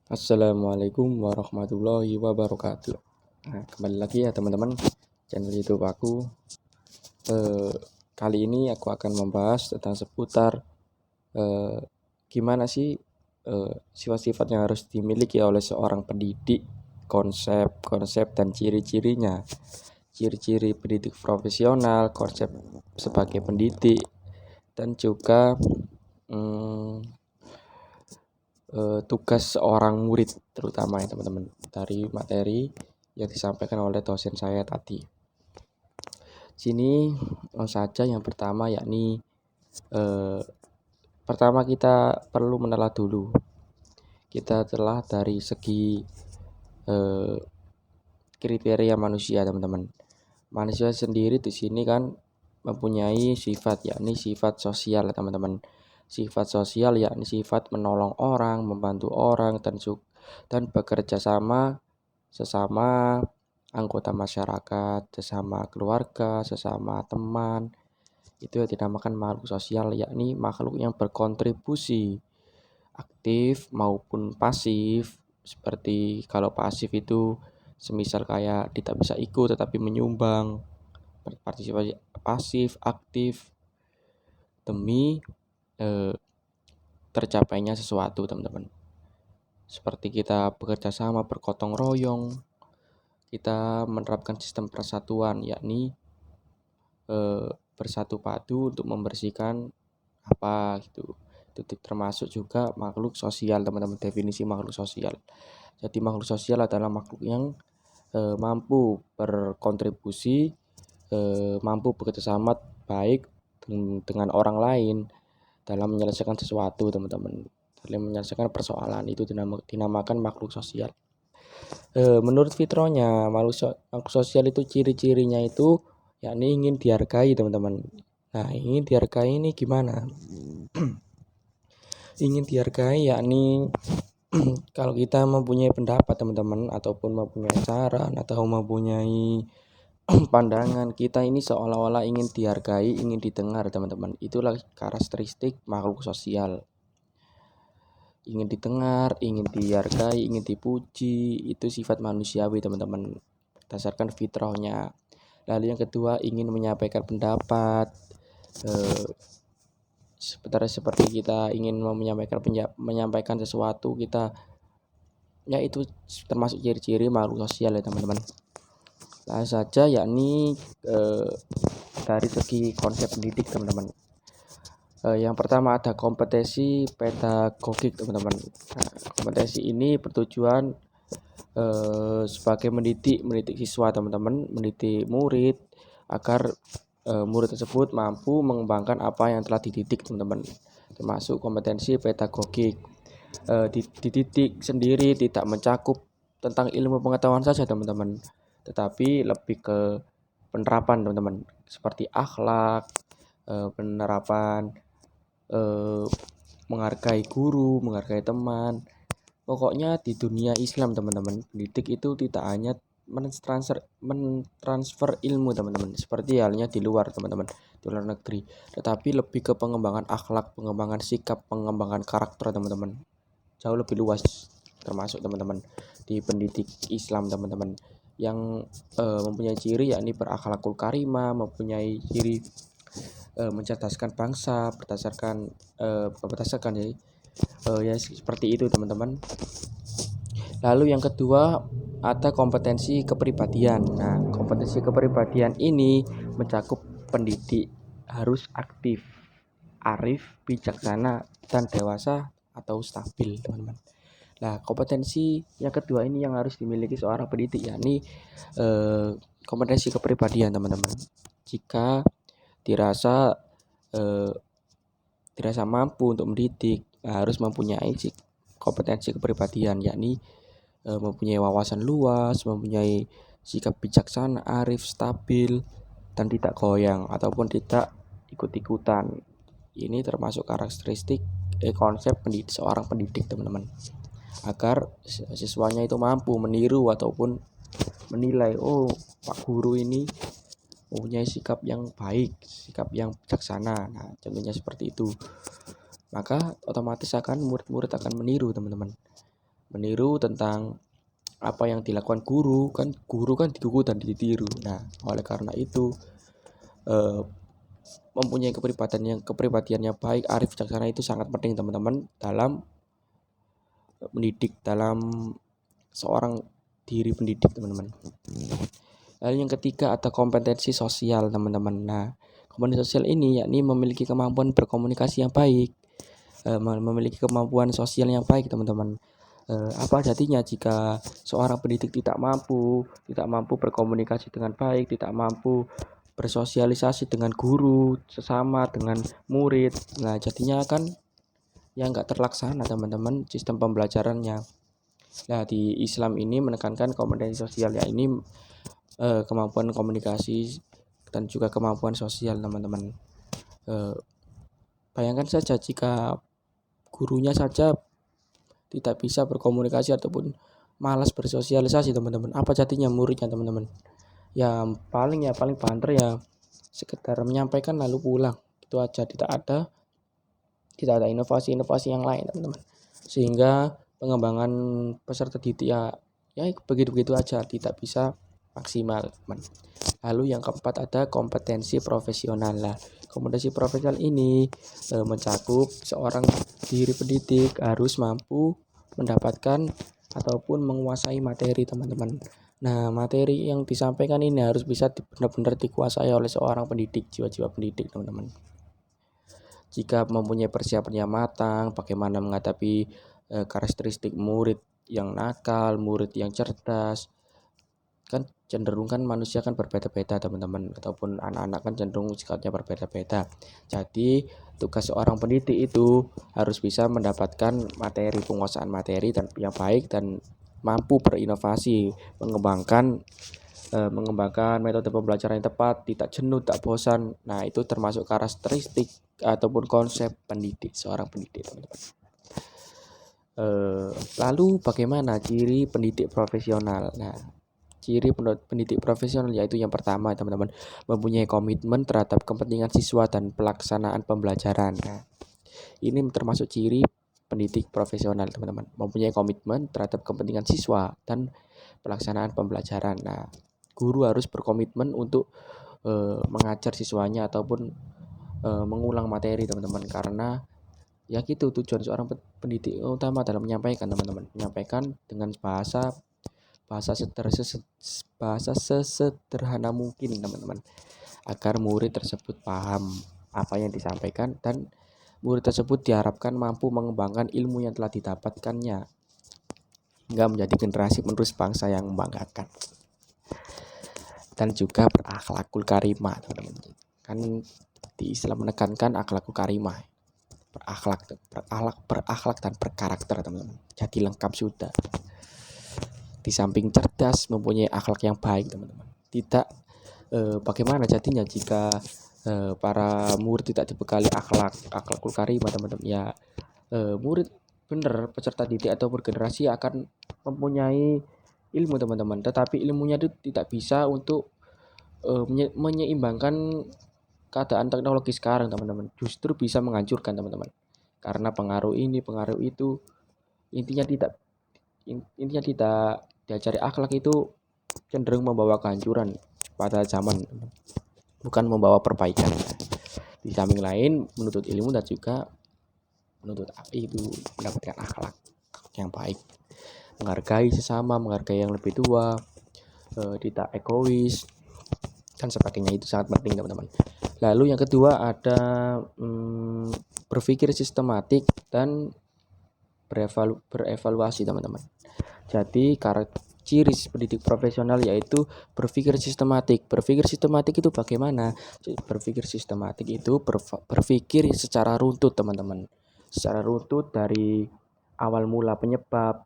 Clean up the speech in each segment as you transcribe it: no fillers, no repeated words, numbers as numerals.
Assalamualaikum warahmatullahi wabarakatuh. Nah, kembali lagi ya teman-teman, channel YouTube aku. Kali ini aku akan membahas tentang seputar eh, gimana sih sifat-sifat yang harus dimiliki oleh seorang pendidik, konsep-konsep dan ciri-cirinya, ciri-ciri pendidik profesional, konsep sebagai pendidik, dan juga hmm, tugas seorang murid terutama ya teman-teman dari materi yang disampaikan oleh dosen saya tadi. Sini saja yang pertama yakni pertama kita perlu menelah dulu. Kita telah dari segi eh, kriteria manusia teman-teman. Manusia sendiri di sini kan mempunyai sifat yakni sifat sosial teman-teman. Sifat sosial yakni sifat menolong orang, membantu orang dan bekerja sama sesama anggota masyarakat, sesama keluarga, sesama teman. Itu yang dinamakan makhluk sosial yakni makhluk yang berkontribusi aktif maupun pasif. Seperti kalau pasif itu semisal kayak tidak bisa ikut tetapi menyumbang, berpartisipasi pasif aktif demi eh, tercapainya sesuatu teman-teman. Seperti kita bekerja sama bergotong royong, kita menerapkan sistem persatuan yakni bersatu padu untuk membersihkan apa gitu. Itu termasuk juga makhluk sosial teman-teman, definisi makhluk sosial. Jadi makhluk sosial adalah makhluk yang mampu berkontribusi, mampu bekerjasama baik dengan orang lain dalam menyelesaikan sesuatu teman-teman, dalam menyelesaikan persoalan. Itu dinamakan makhluk sosial. Menurut fitrahnya makhluk sosial itu ciri-cirinya itu yakni ingin dihargai teman-teman. Nah, ingin dihargai ini gimana? Ingin dihargai yakni kalau kita mempunyai pendapat teman-teman ataupun mempunyai saran atau mempunyai pandangan, kita ini seolah-olah ingin dihargai, ingin didengar teman-teman. Itulah karakteristik makhluk sosial. Ingin didengar, ingin dihargai, ingin dipuji, itu sifat manusiawi teman-teman, berdasarkan fitrahnya. Lalu yang kedua, ingin menyampaikan pendapat. Seperti kita ingin menyampaikan sesuatu, kita ya itu termasuk ciri-ciri makhluk sosial ya teman-teman. Lain saja yakni dari segi konsep pendidik teman-teman. Yang pertama ada kompetensi pedagogik teman-teman. Nah, kompetensi ini bertujuan sebagai mendidik siswa teman-teman, mendidik murid agar murid tersebut mampu mengembangkan apa yang telah dididik teman-teman. Termasuk kompetensi pedagogik. Dididik sendiri tidak mencakup tentang ilmu pengetahuan saja teman-teman, tetapi lebih ke penerapan teman-teman, seperti akhlak, penerapan menghargai guru, menghargai teman. Pokoknya di dunia Islam teman-teman, pendidik itu tidak hanya mentransfer ilmu teman-teman, seperti halnya di luar teman-teman, di luar negeri, tetapi lebih ke pengembangan akhlak, pengembangan sikap, pengembangan karakter teman-teman. Jauh lebih luas termasuk teman-teman di pendidik Islam teman-teman, yang mempunyai ciri yakni berakhlakul karimah, mempunyai ciri mencerdaskan bangsa berdasarkan ya seperti itu teman-teman. Lalu yang kedua ada kompetensi kepribadian. Nah, kompetensi kepribadian ini mencakup pendidik harus aktif, arif, bijaksana, dan dewasa atau stabil teman-teman. Nah, kompetensi yang kedua ini yang harus dimiliki seorang pendidik yakni kompetensi kepribadian teman-teman. Jika dirasa mampu untuk mendidik, harus mempunyai kompetensi kepribadian yakni mempunyai wawasan luas, mempunyai sikap bijaksana, arif, stabil, dan tidak goyang ataupun tidak ikut-ikutan. Ini termasuk karakteristik konsep seorang pendidik teman-teman, agar siswanya itu mampu meniru ataupun menilai, oh Pak Guru ini mempunyai sikap yang baik, sikap yang bijaksana. Nah, contohnya seperti itu. Maka otomatis murid-murid akan meniru teman-teman. meniru tentang apa yang dilakukan guru kan digugu dan ditiru. Nah, oleh karena itu eh, mempunyai kepribadian yang baik, arif, bijaksana itu sangat penting teman-teman dalam mendidik, dalam seorang diri pendidik teman-teman. Lalu yang ketiga ada kompetensi sosial teman-teman. Nah, kompetensi sosial ini yakni memiliki kemampuan berkomunikasi yang baik, memiliki kemampuan sosial yang baik teman-teman. Apa jadinya jika seorang pendidik tidak mampu berkomunikasi dengan baik, tidak mampu bersosialisasi dengan guru, sesama dengan murid. Nah, jadinya kan yang nggak terlaksana teman-teman sistem pembelajarannya. Nah, di Islam ini menekankan kompetensi sosial ya ini kemampuan komunikasi dan juga kemampuan sosial teman-teman. Bayangkan saja jika gurunya saja tidak bisa berkomunikasi ataupun malas bersosialisasi teman-teman, apa jadinya muridnya teman-teman? Paling banter ya sekedar menyampaikan lalu pulang, itu aja, tidak ada inovasi-inovasi yang lain teman-teman, sehingga pengembangan peserta didik ya begitu-begitu aja, tidak bisa maksimal teman. Lalu yang keempat ada kompetensi profesional. Lah, kompetensi profesional ini mencakup seorang diri pendidik harus mampu mendapatkan ataupun menguasai materi teman-teman. Nah, materi yang disampaikan ini harus bisa benar-benar dikuasai oleh seorang pendidik, jiwa-jiwa pendidik teman-teman. Jika mempunyai persiapan yang matang, bagaimana menghadapi karakteristik murid yang nakal, murid yang cerdas, kan cenderung kan manusia kan berbeda-beda teman-teman, ataupun anak-anak kan cenderung sikapnya berbeda-beda. Jadi tugas seorang pendidik itu harus bisa mendapatkan penguasaan materi dan yang baik dan mampu berinovasi, mengembangkan metode pembelajaran yang tepat, tidak jenuh, tak bosan. Nah, itu termasuk karakteristik ataupun konsep seorang pendidik teman-teman. Lalu bagaimana ciri pendidik profesional? Nah, ciri pendidik profesional yaitu yang pertama teman-teman, mempunyai komitmen terhadap kepentingan siswa dan pelaksanaan pembelajaran. Nah, ini termasuk ciri pendidik profesional teman-teman, mempunyai komitmen terhadap kepentingan siswa dan pelaksanaan pembelajaran. Nah, guru harus berkomitmen untuk mengajar siswanya ataupun mengulang materi teman-teman, karena ya gitu tujuan seorang pendidik utama dalam menyampaikan teman-teman, menyampaikan dengan bahasa sesederhana mungkin teman-teman, agar murid tersebut paham apa yang disampaikan dan murid tersebut diharapkan mampu mengembangkan ilmu yang telah didapatkannya hingga menjadi generasi penerus bangsa yang membanggakan dan juga berakhlakul karimah teman-teman. Kan di Islam menekankan akhlakul karimah, berakhlak dan berkarakter teman-teman. Jadi lengkap sudah. Di samping cerdas, mempunyai akhlak yang baik teman-teman. Bagaimana jadinya jika para murid tidak dibekali akhlakul karimah teman-teman? Ya, murid benar peserta didik atau bergenerasi akan mempunyai ilmu teman-teman, tetapi ilmunya itu tidak bisa untuk menyeimbangkan keadaan teknologi sekarang teman-teman, justru bisa menghancurkan teman-teman, karena pengaruh ini pengaruh itu. Intinya tidak diajari akhlak itu cenderung membawa kehancuran pada zaman, bukan membawa perbaikan. Di samping lain menuntut ilmu dan juga menuntut itu mendapatkan akhlak yang baik, menghargai sesama, menghargai yang lebih tua, tidak egois dan sebagainya, itu sangat penting teman-teman. Lalu yang kedua ada berpikir sistematik dan berevaluasi teman-teman. Jadi ciri pendidik profesional yaitu berpikir sistematik. Berpikir sistematik itu bagaimana? Berpikir sistematik itu berpikir secara runtut teman-teman, secara runtut dari awal mula penyebab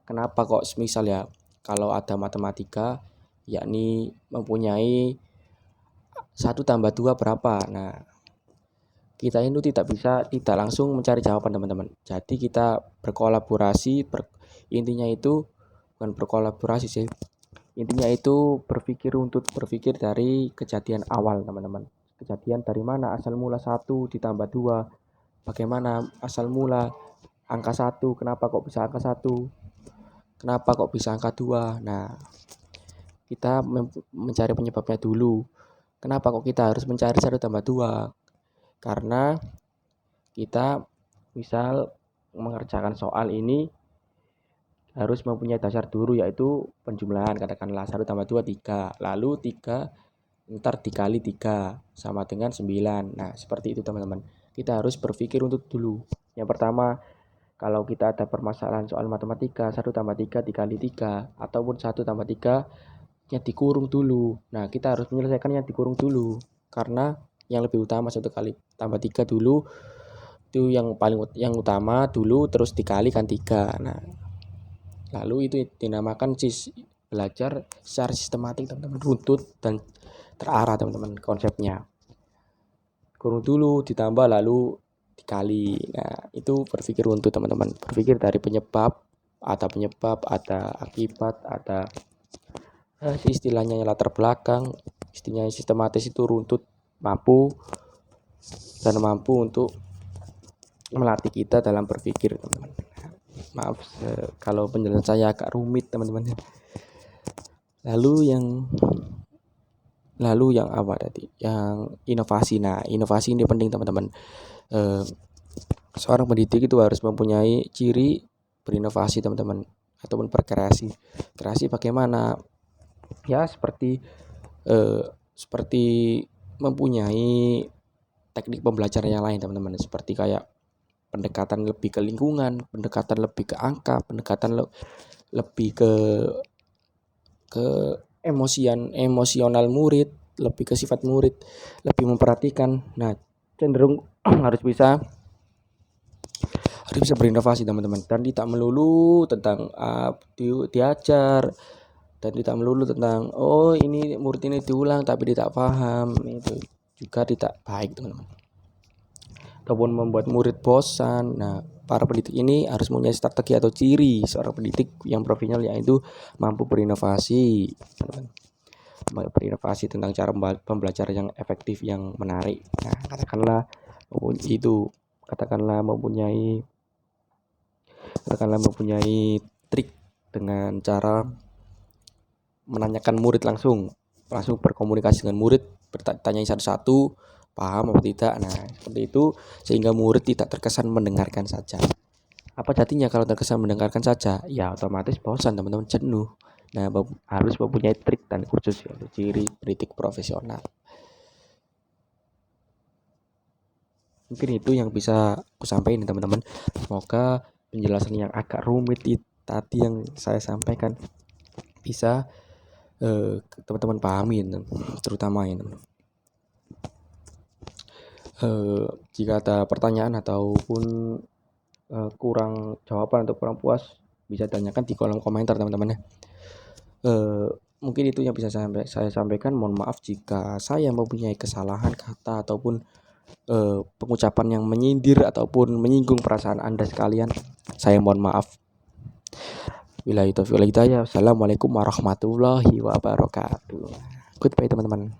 kenapa kok misal ya, kalau ada matematika yakni mempunyai 1 tambah 2 berapa. Nah, kita itu tidak langsung mencari jawaban teman-teman. Jadi kita berkolaborasi, intinya itu bukan berkolaborasi sih. Intinya itu berpikir dari kejadian awal teman-teman. Kejadian dari mana asal mula 1 ditambah 2. Bagaimana asal mula angka 1, kenapa kok bisa angka 1. Kenapa kok bisa angka 2? Nah, kita mencari penyebabnya dulu. Kenapa kok kita harus mencari 1 tambah 2? Karena kita misal mengerjakan soal ini harus mempunyai dasar dulu, yaitu penjumlahan. Katakanlah 1 tambah 2 3. Lalu 3 ntar dikali 3 sama dengan 9. Nah, seperti itu teman-teman. Kita harus berpikir untuk dulu. Yang pertama, kalau kita ada permasalahan soal matematika, 1 tambah 3 dikali 3, ataupun 1 tambah 3 yang dikurung dulu. Nah, kita harus menyelesaikan yang dikurung dulu. Karena yang lebih utama 1 tambah 3 dulu, itu yang utama dulu, terus dikalikan 3. Nah, lalu itu dinamakan belajar secara sistematik teman-teman, runtut dan terarah teman-teman konsepnya. Kurung dulu, ditambah, lalu dikali. Nah, itu berpikir runtut teman-teman. Berpikir dari penyebab, ada akibat, ada istilahnya latar belakang, istilahnya sistematis, itu runtut, mampu untuk melatih kita dalam berpikir teman-teman. Maaf kalau penjelasan saya agak rumit teman-teman. Lalu yang apa tadi? Yang inovasi. Nah, inovasi ini penting teman-teman. Seorang pendidik itu harus mempunyai ciri berinovasi teman-teman, ataupun berkreasi. Kreasi bagaimana? Ya seperti mempunyai teknik pembelajaran yang lain teman-teman, seperti kayak pendekatan lebih ke lingkungan, pendekatan lebih ke angka, pendekatan lebih ke emosional murid, lebih ke sifat murid, lebih memperhatikan. Nah, cenderung harus bisa berinovasi teman-teman, dan tidak melulu tentang diajar, dan tidak melulu tentang ini murid ini diulang tapi tidak paham. Itu juga tidak baik teman-teman, ataupun membuat murid bosan. Nah, para pendidik ini harus mempunyai strategi atau ciri seorang pendidik yang profesional, yaitu mampu berinovasi teman-teman. Berinovasi tentang cara pembelajaran yang efektif, yang menarik. Nah, katakanlah mempunyai trik dengan cara menanyakan murid langsung berkomunikasi dengan murid, bertanya satu-satu, paham atau tidak. Nah, seperti itu sehingga murid tidak terkesan mendengarkan saja. Apa jadinya kalau terkesan mendengarkan saja? Ya otomatis bosan teman-teman, jenuh. Nah, harus mempunyai trik dan kursus, yaitu ciri pendidik profesional. Mungkin itu yang bisa aku sampaikan teman-teman. Semoga penjelasan yang agak rumit tadi yang saya sampaikan bisa teman-teman pahami, terutama ini. Jika ada pertanyaan ataupun kurang jawaban atau kurang puas, bisa tanyakan di kolom komentar teman-teman ya. Mungkin itu yang bisa saya sampaikan. Mohon maaf jika saya mempunyai kesalahan kata ataupun pengucapan yang menyindir ataupun menyinggung perasaan Anda sekalian. Saya mohon maaf. Wassalamualaikum warahmatullahi wabarakatuh. Goodbye teman-teman.